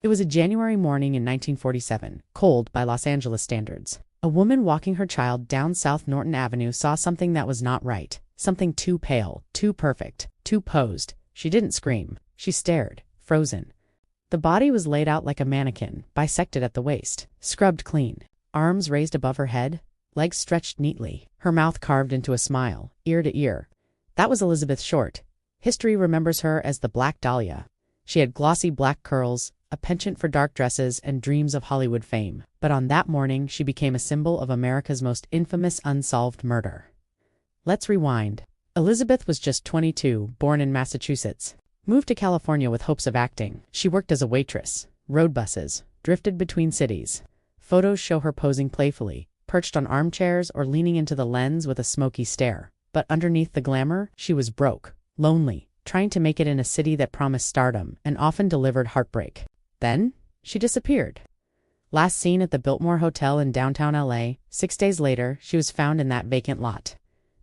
It was a January morning in 1947, cold by Los Angeles standards. A woman walking her child down South Norton Avenue saw something that was not right. Something too pale, too perfect, too posed. She didn't scream. She stared, frozen. The body was laid out like a mannequin, bisected at the waist, scrubbed clean. Arms raised above her head, legs stretched neatly, her mouth carved into a smile, ear to ear. That was Elizabeth Short. History remembers her as the Black Dahlia. She had glossy black curls, a penchant for dark dresses, and dreams of Hollywood fame. But on that morning, she became a symbol of America's most infamous unsolved murder. Let's rewind. Elizabeth was just 22, born in Massachusetts. Moved to California with hopes of acting. She worked as a waitress, rode buses, drifted between cities. Photos show her posing playfully, perched on armchairs or leaning into the lens with a smoky stare. But underneath the glamour, she was broke, lonely, trying to make it in a city that promised stardom and often delivered heartbreak. Then, she disappeared. Last seen at the Biltmore Hotel in downtown LA, 6 days later, she was found in that vacant lot.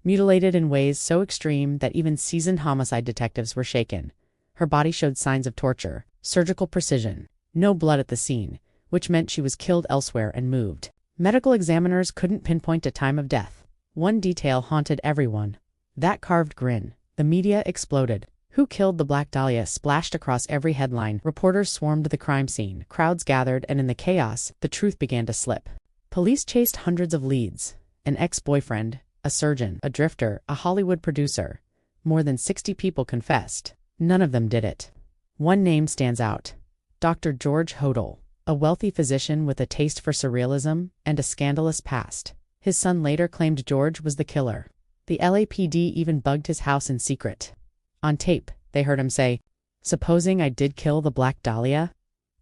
Mutilated in ways so extreme that even seasoned homicide detectives were shaken. Her body showed signs of torture, surgical precision, no blood at the scene, which meant she was killed elsewhere and moved. Medical examiners couldn't pinpoint a time of death. One detail haunted everyone. That carved grin. The media exploded. Who killed the Black Dahlia splashed across every headline. Reporters swarmed the crime scene. Crowds gathered, and in the chaos, the truth began to slip. Police chased hundreds of leads. An ex-boyfriend, a surgeon, a drifter, a Hollywood producer. More than 60 people confessed. None of them did it. One name stands out. Dr. George Hodel, a wealthy physician with a taste for surrealism and a scandalous past. His son later claimed George was the killer. The LAPD even bugged his house in secret. On tape, they heard him say, "Supposing I did kill the Black Dahlia?"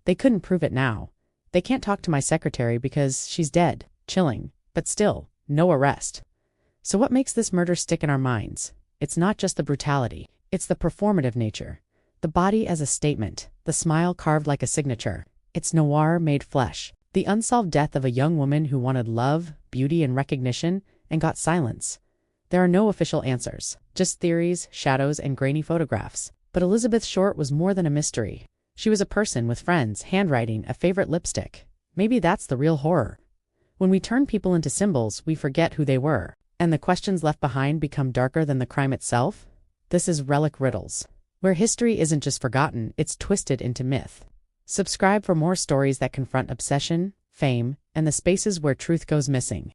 They couldn't prove it now. "They can't talk to my secretary because she's dead," chilling, but still, no arrest. So what makes this murder stick in our minds? It's not just the brutality, it's the performative nature. The body as a statement, the smile carved like a signature. It's noir made flesh. The unsolved death of a young woman who wanted love, beauty, and recognition, and got silence. There are no official answers, just theories, shadows, and grainy photographs. But Elizabeth Short was more than a mystery. She was a person with friends, handwriting, a favorite lipstick. Maybe that's the real horror. When we turn people into symbols, we forget who they were, and the questions left behind become darker than the crime itself. This is Relic Riddles, where history isn't just forgotten, it's twisted into myth. Subscribe for more stories that confront obsession, fame, and the spaces where truth goes missing.